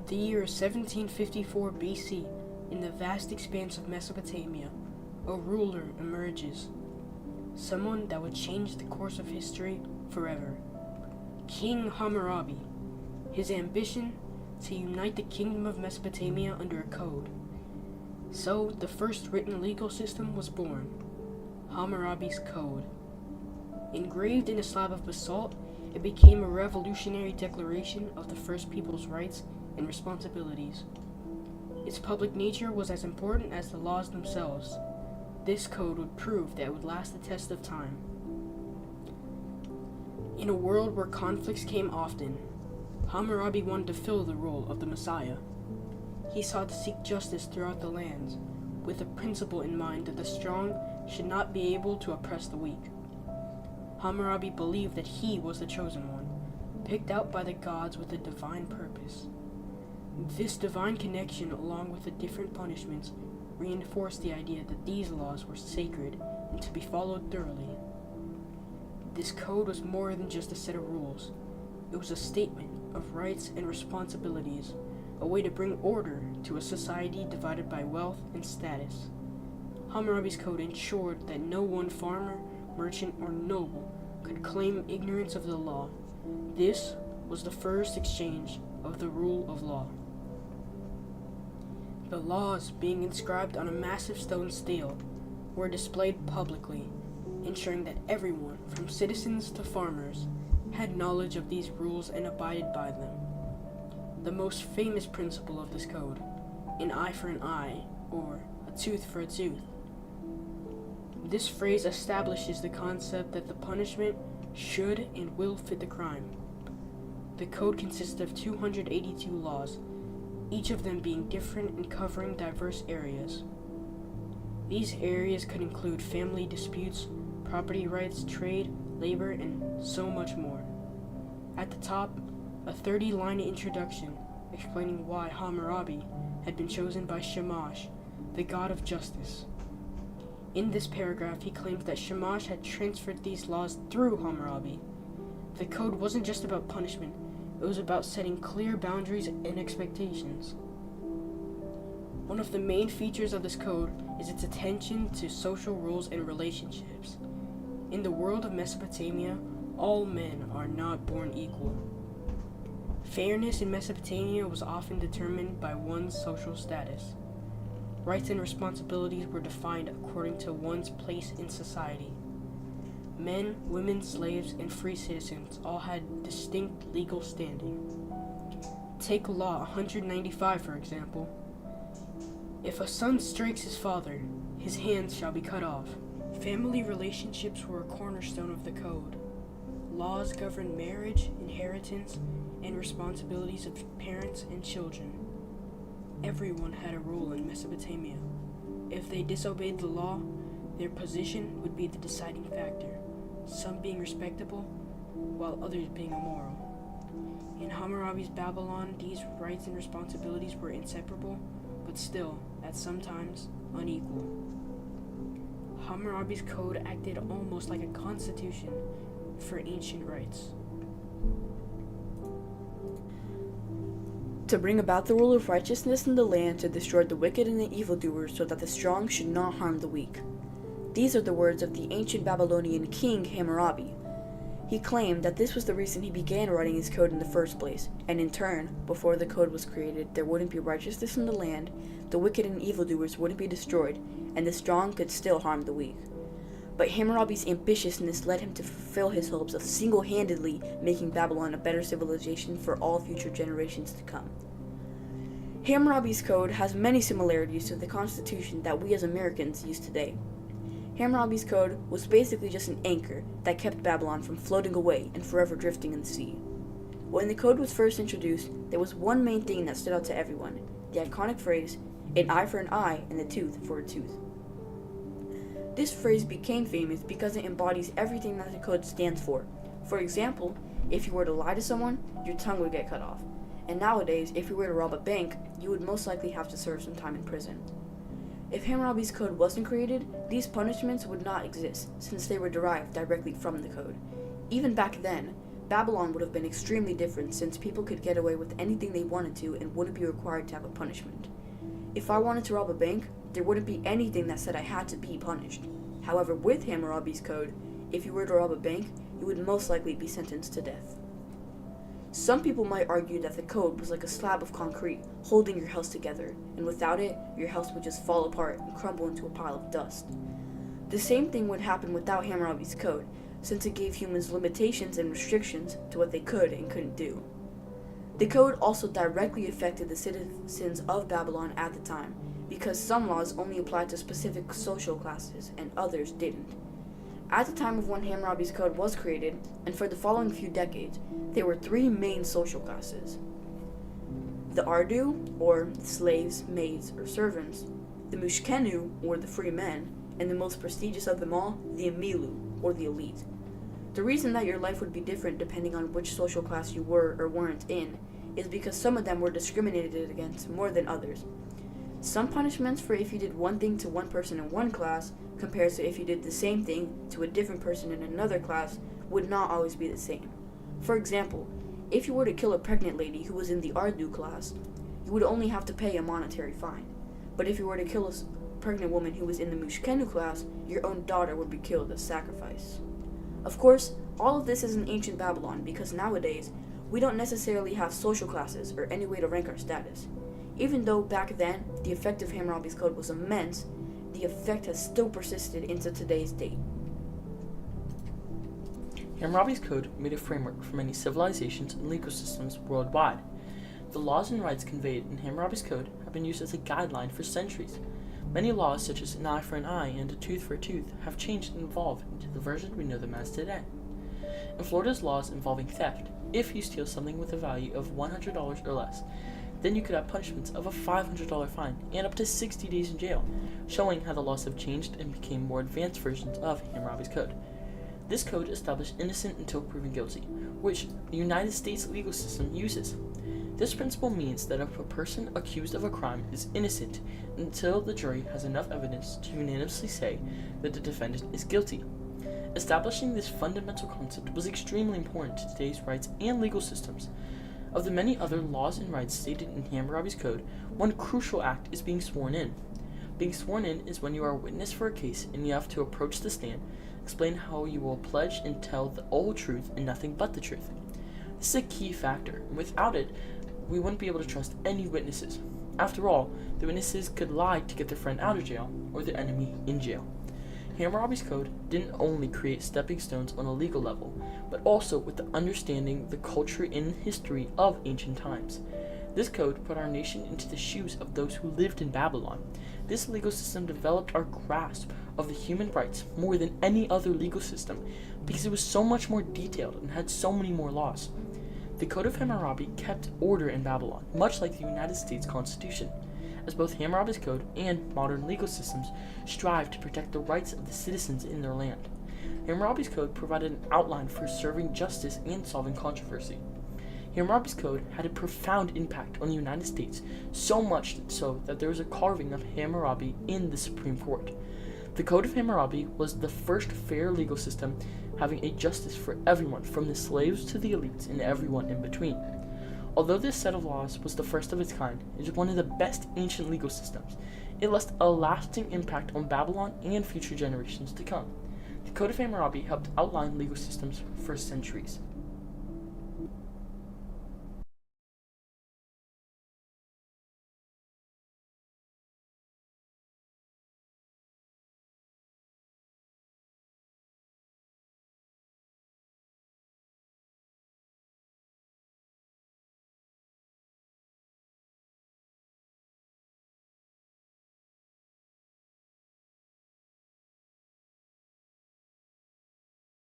The year is 1754 BC. In the vast expanse of Mesopotamia, a ruler emerges. Someone that would change the course of history forever. King Hammurabi. His ambition to unite the kingdom of Mesopotamia under a code. So the first written legal system was born, Hammurabi's Code. Engraved in a slab of basalt, it became a revolutionary declaration of the first people's rights and responsibilities. Its public nature was as important as the laws themselves. This code would prove that it would last the test of time. In a world where conflicts came often, Hammurabi wanted to fill the role of the Messiah. He sought to seek justice throughout the lands, with a principle in mind that the strong should not be able to oppress the weak. Hammurabi believed that he was the chosen one, picked out by the gods with a divine purpose. This divine connection, along with the different punishments, reinforced the idea that these laws were sacred and to be followed thoroughly. This code was more than just a set of rules. It was a statement of rights and responsibilities, a way to bring order to a society divided by wealth and status. Hammurabi's code ensured that no one farmer, merchant, or noble could claim ignorance of the law. This was the first exchange of the rule of law. The laws, being inscribed on a massive stone stele, were displayed publicly, ensuring that everyone, from citizens to farmers, had knowledge of these rules and abided by them. The most famous principle of this code, an eye for an eye, or a tooth for a tooth. This phrase establishes the concept that the punishment should and will fit the crime. The code consists of 282 laws, each of them being different and covering diverse areas. These areas could include family disputes, property rights, trade, labor, and so much more. At the top, a 30-line introduction explaining why Hammurabi had been chosen by Shamash, the god of justice. In this paragraph, he claims that Shamash had transferred these laws through Hammurabi. The code wasn't just about punishment, it was about setting clear boundaries and expectations. One of the main features of this code is its attention to social rules and relationships. In the world of Mesopotamia, all men are not born equal. Fairness in Mesopotamia was often determined by one's social status. Rights and responsibilities were defined according to one's place in society. Men, women, slaves, and free citizens all had distinct legal standing. Take Law 195, for example. If a son strikes his father, his hands shall be cut off. Family relationships were a cornerstone of the code. Laws governed marriage, inheritance, and responsibilities of parents and children. Everyone had a role in Mesopotamia. If they disobeyed the law, their position would be the deciding factor, some being respectable, while others being immoral. In Hammurabi's Babylon, these rights and responsibilities were inseparable, but still, at some times, unequal. Hammurabi's code acted almost like a constitution for ancient rights. To bring about the rule of righteousness in the land, to destroy the wicked and the evildoers, so that the strong should not harm the weak. These are the words of the ancient Babylonian king Hammurabi. He claimed that this was the reason he began writing his code in the first place, and in turn, before the code was created, there wouldn't be righteousness in the land, the wicked and evildoers wouldn't be destroyed, and the strong could still harm the weak. But Hammurabi's ambitiousness led him to fulfill his hopes of single-handedly making Babylon a better civilization for all future generations to come. Hammurabi's code has many similarities to the Constitution that we as Americans use today. Hammurabi's code was basically just an anchor that kept Babylon from floating away and forever drifting in the sea. When the code was first introduced, there was one main thing that stood out to everyone, the iconic phrase, an eye for an eye and a tooth for a tooth. This phrase became famous because it embodies everything that the code stands for. For example, if you were to lie to someone, your tongue would get cut off. And nowadays, if you were to rob a bank, you would most likely have to serve some time in prison. If Hammurabi's code wasn't created, these punishments would not exist, since they were derived directly from the code. Even back then, Babylon would have been extremely different since people could get away with anything they wanted to and wouldn't be required to have a punishment. If I wanted to rob a bank, there wouldn't be anything that said I had to be punished. However, with Hammurabi's code, if you were to rob a bank, you would most likely be sentenced to death. Some people might argue that the code was like a slab of concrete holding your house together, and without it, your house would just fall apart and crumble into a pile of dust. The same thing would happen without Hammurabi's code, since it gave humans limitations and restrictions to what they could and couldn't do. The code also directly affected the citizens of Babylon at the time, because some laws only applied to specific social classes and others didn't. At the time of when Hammurabi's code was created, and for the following few decades, there were three main social classes: the Ardu, or slaves, maids, or servants; the Mushkenu, or the free men; and the most prestigious of them all, the Emilu, or the elite. The reason that your life would be different depending on which social class you were or weren't in is because some of them were discriminated against more than others. Some punishments for if you did one thing to one person in one class compared to if you did the same thing to a different person in another class would not always be the same. For example, if you were to kill a pregnant lady who was in the Ardu class, you would only have to pay a monetary fine. But if you were to kill a pregnant woman who was in the Mushkenu class, your own daughter would be killed as sacrifice. Of course, all of this is in ancient Babylon because nowadays, we don't necessarily have social classes or any way to rank our status. Even though back then, the effect of Hammurabi's code was immense, the effect has still persisted into today's date. Hammurabi's code made a framework for many civilizations and legal systems worldwide. The laws and rights conveyed in Hammurabi's code have been used as a guideline for centuries. Many laws, such as an eye for an eye and a tooth for a tooth, have changed and evolved into the version we know them as today. In Florida's laws involving theft, if you steal something with a value of $100 or less, then you could have punishments of a $500 fine and up to 60 days in jail, showing how the laws have changed and became more advanced versions of Hammurabi's code. This code established innocent until proven guilty, which the United States legal system uses. This principle means that if a person accused of a crime is innocent until the jury has enough evidence to unanimously say that the defendant is guilty. Establishing this fundamental concept was extremely important to today's rights and legal systems. Of the many other laws and rights stated in Hammurabi's code, one crucial act is being sworn in. Being sworn in is when you are a witness for a case and you have to approach the stand, explain how you will pledge and tell the whole truth and nothing but the truth. This is a key factor, and without it, we wouldn't be able to trust any witnesses. After all, the witnesses could lie to get their friend out of jail or their enemy in jail. Hammurabi's code didn't only create stepping stones on a legal level, but also with the understanding the culture and history of ancient times. This code put our nation into the shoes of those who lived in Babylon. This legal system developed our grasp of the human rights more than any other legal system because it was so much more detailed and had so many more laws. The Code of Hammurabi kept order in Babylon, much like the United States Constitution, as both Hammurabi's code and modern legal systems strive to protect the rights of the citizens in their land. Hammurabi's code provided an outline for serving justice and solving controversy. Hammurabi's code had a profound impact on the United States, so much so that there was a carving of Hammurabi in the Supreme Court. The Code of Hammurabi was the first fair legal system having a justice for everyone, from the slaves to the elites and everyone in between. Although this set of laws was the first of its kind, it is one of the best ancient legal systems. It left a lasting impact on Babylon and future generations to come. The Code of Hammurabi helped outline legal systems for centuries.